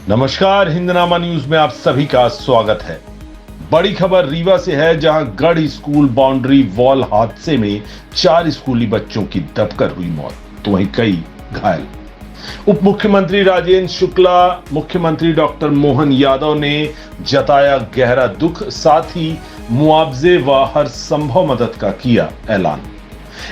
नमस्कार, हिंदनामा न्यूज में आप सभी का स्वागत है। बड़ी खबर रीवा से है, जहां गढ़ स्कूल बाउंड्री वॉल हादसे में 4 स्कूली बच्चों की दबकर हुई मौत, तो वहीं कई घायल। उप मुख्यमंत्री राजेंद्र शुक्ला, मुख्यमंत्री डॉक्टर मोहन यादव ने जताया गहरा दुख, साथ ही मुआवजे व हर संभव मदद का किया ऐलान।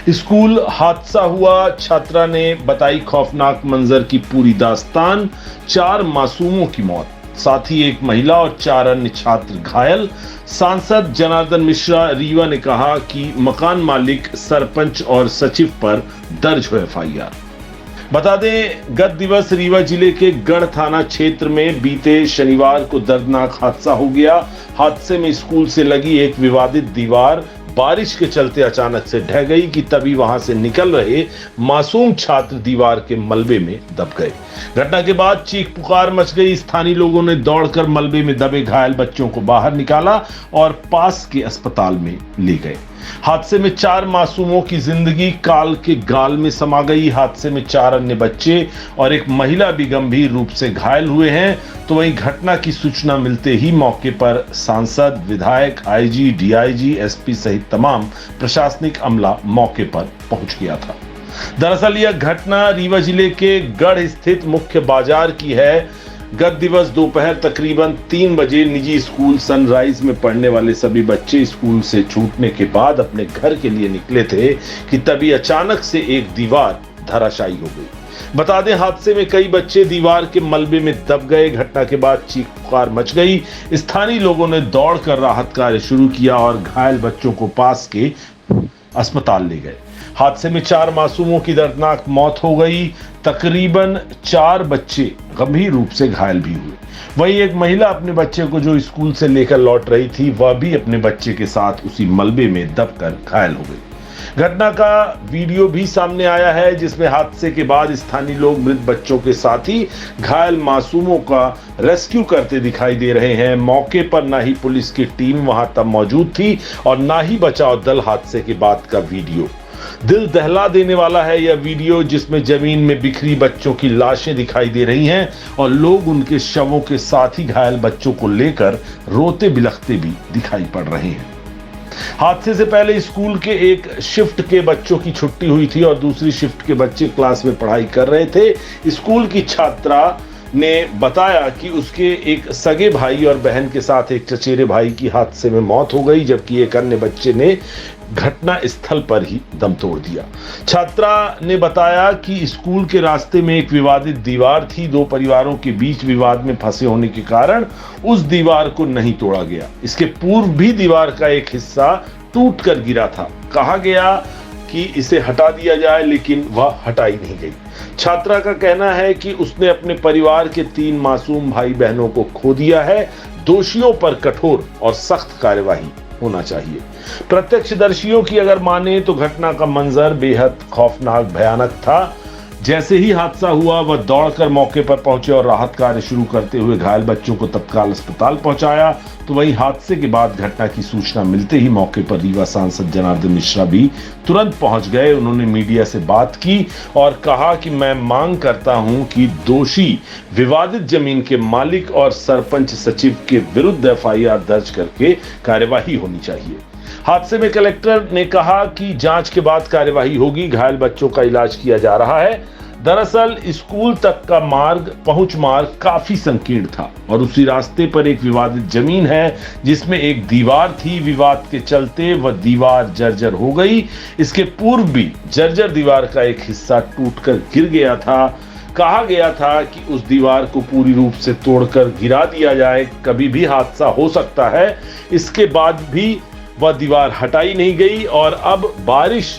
स्कूल हादसा हुआ, छात्रा ने बताई खौफनाक मंजर की पूरी दास्तान। 4 मासूमों की मौत, साथ ही एक महिला और 4 अन्य छात्र घायल। सांसद जनार्दन मिश्रा रीवा ने कहा कि मकान मालिक, सरपंच और सचिव पर दर्ज हो एफआईआर। बता दें, गत दिवस रीवा जिले के गढ़ थाना क्षेत्र में बीते शनिवार को दर्दनाक हादसा हो गया। हादसे में स्कूल से लगी एक विवादित दीवार बारिश के चलते अचानक से ढह गई कि तभी वहां से निकल रहे मासूम छात्र दीवार के मलबे में दब गए। घटना के बाद चीख पुकार मच गई। स्थानीय लोगों ने दौड़कर मलबे में दबे घायल बच्चों को बाहर निकाला और पास के अस्पताल में ले गए। हादसे में 4 मासूमों की जिंदगी काल के गाल में समा गई। हादसे में 4 अन्य बच्चे और एक महिला भी गंभीर रूप से घायल हुए हैं। तो वहीं घटना की सूचना मिलते ही मौके पर सांसद, विधायक, आईजी, डीआईजी, एसपी सहित तमाम प्रशासनिक अमला मौके पर पहुंच गया था। दरअसल यह घटना रीवा जिले के गढ़ स्थित मुख्य बाजार की है। गत दिवस दोपहर तकरीबन 3 बजे निजी स्कूल सनराइज में पढ़ने वाले सभी बच्चे स्कूल से छूटने के बाद अपने घर के लिए निकले थे कि तभी अचानक से एक दीवार धराशायी हो गई। बता दें, हादसे में कई बच्चे दीवार के मलबे में दब गए। घटना के बाद चीख पुकार मच गई। स्थानीय लोगों ने दौड़कर राहत कार्य शुरू किया और घायल बच्चों को पास के अस्पताल ले गए। हादसे में 4 मासूमों की दर्दनाक मौत हो गई। तकरीबन 4 बच्चे गंभीर रूप से घायल भी हुए। वहीं एक महिला अपने बच्चे को जो स्कूल से लेकर लौट रही थी, वह भी अपने बच्चे के साथ उसी मलबे में दबकर घायल हो गई। घटना का वीडियो भी सामने आया है, जिसमें हादसे के बाद स्थानीय लोग मृत बच्चों के साथ ही घायल मासूमों का रेस्क्यू करते दिखाई दे रहे हैं। मौके पर ना ही पुलिस की टीम वहां तब मौजूद थी और ना ही बचाव दल। हादसे के बाद का वीडियो दिल दहला देने वाला है। यह वीडियो जिसमें जमीन में बिखरी बच्चों की लाशें दिखाई दे रही हैं और लोग उनके शवों के साथ ही घायल बच्चों को लेकर रोते बिलखते भी दिखाई पड़ रहे हैं। हादसे से पहले स्कूल के एक शिफ्ट के बच्चों की छुट्टी हुई थी और दूसरी शिफ्ट के बच्चे क्लास में पढ़ाई कर रहे थे। स्कूल की छात्रा ने बताया कि उसके एक सगे भाई और बहन के साथ एक चचेरे भाई की हादसे में मौत हो गई, जबकि एक अन्य बच्चे ने घटना स्थल पर ही दम तोड़ दिया। छात्रा ने बताया कि स्कूल के रास्ते में एक विवादित दीवार थी। 2 परिवारों के बीच विवाद में फंसे होने के कारण उस दीवार को नहीं तोड़ा गया। इसके पूर्व भी दीवार का एक हिस्सा टूटकर गिरा था। कहा गया कि इसे हटा दिया जाए, लेकिन वह हटाई नहीं गई। छात्रा का कहना है कि उसने अपने परिवार के 3 मासूम भाई बहनों को खो दिया है। दोषियों पर कठोर और सख्त कार्यवाही होना चाहिए। प्रत्यक्षदर्शियों की अगर माने तो घटना का मंजर बेहद खौफनाक, भयानक था। जैसे ही हादसा हुआ, वह दौड़कर मौके पर पहुंचे और राहत कार्य शुरू करते हुए घायल बच्चों को तत्काल अस्पताल पहुंचाया। तो वहीं हादसे के बाद घटना की सूचना मिलते ही मौके पर रीवा सांसद जनार्दन मिश्रा भी तुरंत पहुंच गए। उन्होंने मीडिया से बात की और कहा कि मैं मांग करता हूं कि दोषी विवादित जमीन के मालिक और सरपंच सचिव के विरुद्ध एफआईआर दर्ज करके कार्यवाही होनी चाहिए। हादसे में कलेक्टर ने कहा कि जांच के बाद कार्यवाही होगी। घायल बच्चों का इलाज किया जा रहा है। दरअसल स्कूल तक का पहुंच मार्ग काफी संकीर्ण था और उसी रास्ते पर एक विवादित जमीन है, जिसमें एक दीवार थी। विवाद के चलते वह दीवार जर्जर हो गई। इसके पूर्व भी जर्जर दीवार का एक हिस्सा टूटकर गिर गया था। कहा गया था कि उस दीवार को पूरी रूप से तोड़कर गिरा दिया जाए, कभी भी हादसा हो सकता है। इसके बाद भी वह दीवार हटाई नहीं गई और अब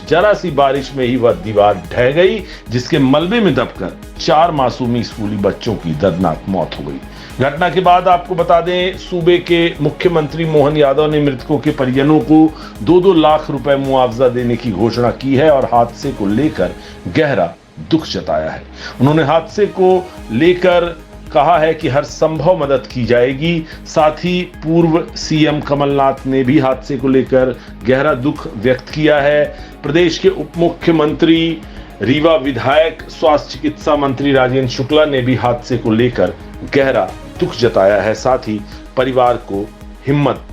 जरा सी बारिश में ही वह दीवार ढह गई, जिसके मलबे में दबकर 4 मासूमी स्कूली बच्चों की दर्दनाक मौत हो गई। घटना के बाद आपको बता दें, सूबे के मुख्यमंत्री मोहन यादव ने मृतकों के परिजनों को 2-2 लाख रुपए मुआवजा देने की घोषणा की है और हादसे को लेकर गहरा दुख जताया है। उन्होंने हादसे को लेकर कहा है कि हर संभव मदद की जाएगी। साथ ही पूर्व सीएम कमलनाथ ने भी हादसे को लेकर गहरा दुख व्यक्त किया है। प्रदेश के उप मुख्यमंत्री, रीवा विधायक, स्वास्थ्य चिकित्सा मंत्री राजेंद्र शुक्ला ने भी हादसे को लेकर गहरा दुख जताया है, साथ ही परिवार को हिम्मत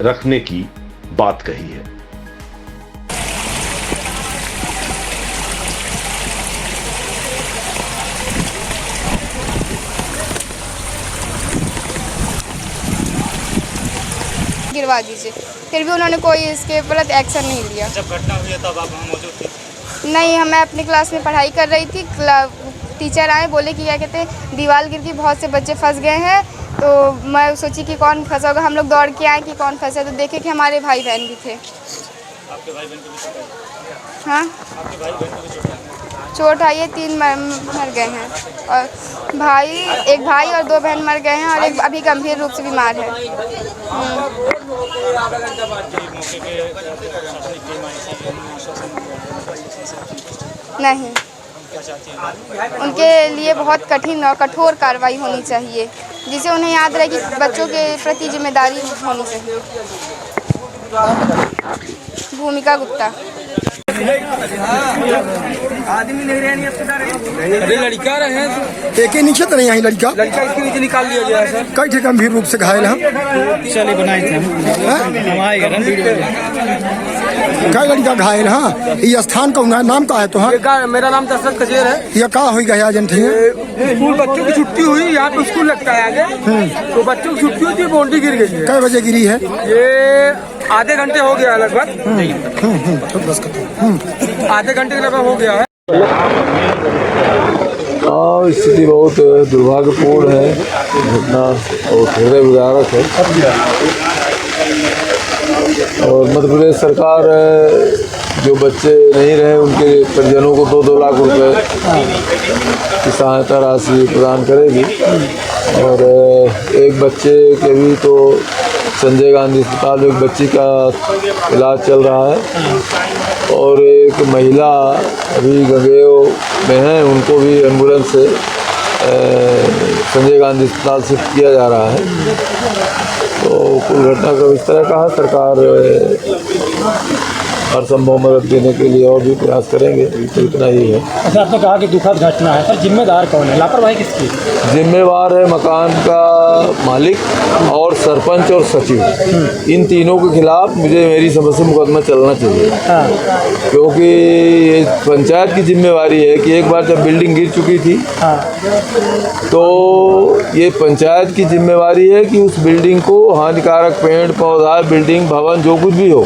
रखने की बात कही है। गिरवा दीजिए, फिर भी उन्होंने कोई इसके गलत एक्शन नहीं लिया। जब घटना हुई तब आप वहाँ मौजूद थे? नहीं, मैं अपनी क्लास में पढ़ाई कर रही थी। टीचर आए, बोले कि क्या कहते हैं दीवार गिर गई, बहुत से बच्चे फंस गए हैं। तो मैं सोची कि कौन फंसा होगा, हम लोग दौड़ के आए कि कौन फंसा, तो देखे कि हमारे भाई बहन भी थे। आपके भाई बहन को भी चोट आई? हाँ, आपके भाई बहन को भी चोट आई? चोट आई है, 3 मर गए हैं और एक भाई और 2 बहन मर गए हैं और एक अभी गंभीर रूप से बीमार है। मौके पे प्रशासनिक टीम आई थी, नहीं, क्या चाहती हैं? उनके लिए बहुत कठिन और कठोर कार्रवाई होनी चाहिए, जिसे उन्हें याद रहे कि बच्चों के प्रति जिम्मेदारी होनी चाहिए। भूमिका गुप्ता। आदमी नहीं रहे, अरे लड़का रहे एक ही नीचे तो नहीं आई लड़का इसके नीचे निकाल लिया गया है सर। कई ठे गंभीर रूप से घायल हैं। चले बनाए थे कई लड़का घायल हाँ। ये स्थान का नाम का है तो मेरा नाम दशरथ कचेर है। ये का हुई गया एजेंट है। स्कूल बच्चों की छुट्टी हुई, यहाँ पे स्कूल लगता है आगे, तो बच्चों की छुट्टी होती है, बाउंड्री गिर गई है। कई बजे गिरी है? ये आधे घंटे हो गया लगभग, आधे घंटे के लगभग हो गया है। स्थिति बहुत दुर्भाग्यपूर्ण है, घटना और हृदय विदारक है। और मध्य प्रदेश सरकार जो बच्चे नहीं रहे उनके परिजनों को 2-2 लाख रुपए की सहायता राशि प्रदान करेगी। और एक बच्चे के भी तो संजय गांधी अस्पताल में एक बच्ची का इलाज चल रहा है और एक महिला अभी गंगेओ में है, उनको भी एम्बुलेंस से संजय गांधी अस्पताल शिफ्ट किया जा रहा है। तो कुल घटना का इस तरह का है, सरकार हर संभव मदद देने के लिए और भी प्रयास करेंगे, तो इतना ही है। अच्छा, आपने कहा कि दुखद घटना है, पर जिम्मेदार कौन है, लापरवाही किसकी? जिम्मेवार है मकान का मालिक और सरपंच और सचिव। इन तीनों के खिलाफ मेरी समझ से मुकदमा चलना चाहिए। क्योंकि ये पंचायत की जिम्मेवारी है कि एक बार जब बिल्डिंग गिर चुकी थी तो ये पंचायत की जिम्मेवारी है कि उस बिल्डिंग को हानिकारक पेड़ पौधा बिल्डिंग भवन जो कुछ भी हो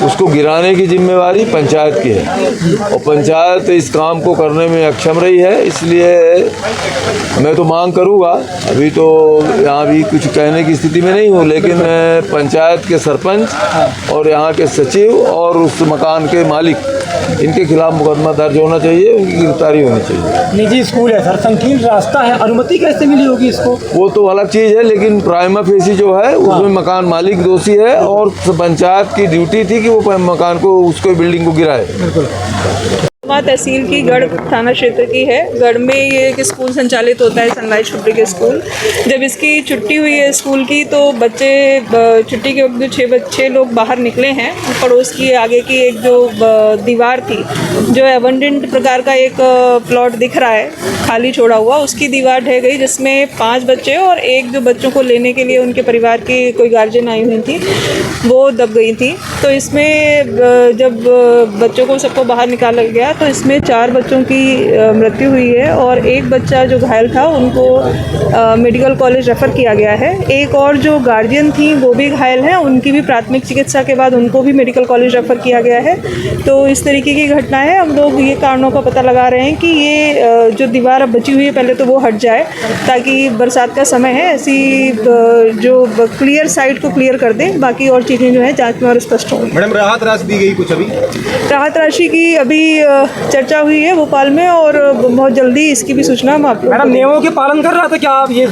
उसको गिराने की जिम्मेवारी पंचायत की है। और पंचायत इस काम को करने में अक्षम रही है, इसलिए मैं तो मांग करूंगा, अभी तो यहाँ भी कुछ कहने की स्थिति में नहीं हूँ, लेकिन पंचायत के सरपंच और यहाँ के सचिव और उस मकान के मालिक, इनके खिलाफ मुकदमा दर्ज होना चाहिए, उनकी गिरफ्तारी होनी चाहिए। निजी स्कूल है सर, संकीर्ण रास्ता है, अनुमति कैसे मिली होगी इसको? वो तो अलग चीज़ है, लेकिन प्राइमा फेसी जो है उसमें मकान मालिक दोषी है और पंचायत की ड्यूटी थी कि वो मकान को उसको बिल्डिंग को गिराए। तहसील की गढ़ थाना क्षेत्र की है। गढ़ में ये एक स्कूल संचालित होता है, सनराइज पब्लिक स्कूल। जब इसकी छुट्टी हुई है स्कूल की तो बच्चे छुट्टी के वक्त 6 लोग बाहर निकले हैं। पड़ोस की आगे की एक जो दीवार थी, जो एबंडेंट प्रकार का एक प्लॉट दिख रहा है खाली छोड़ा हुआ, उसकी दीवार ढह गई, जिसमें 5 बच्चे और एक जो बच्चों को लेने के लिए उनके परिवार की कोई गार्जियन आई हुई थी वो दब गई थी। तो इसमें जब बच्चों को सबको बाहर निकाला गया तो इसमें 4 बच्चों की मृत्यु हुई है और एक बच्चा जो घायल था उनको मेडिकल कॉलेज रेफ़र किया गया है। एक और जो गार्जियन थी वो भी घायल हैं, उनकी भी प्राथमिक चिकित्सा के बाद उनको भी मेडिकल कॉलेज रेफ़र किया गया है। तो इस तरीके की घटना है। हम लोग ये कारणों का पता लगा रहे हैं कि ये जो दीवार अब बची हुई है पहले तो वो हट जाए, ताकि बरसात का समय है, ऐसी जो क्लियर साइड को क्लियर कर दें, बाकी और चीज़ें जो है जाँच में और स्पष्ट होंगी। मैडम, राहत राशि दी गई कुछ? अभी राहत राशि की अभी चर्चा हुई है भोपाल में और बहुत जल्दी इसकी भी सूचना हम आप। मैडम, नियमों के पालन कर रहा था क्या आप? ये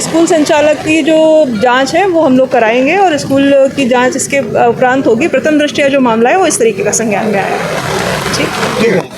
स्कूल संचालक की जो जांच है वो हम लोग कराएंगे और स्कूल की जांच इसके उपरांत होगी। प्रथम दृष्टया जो मामला है वो इस तरीके का संज्ञान में आया है। ठीक है।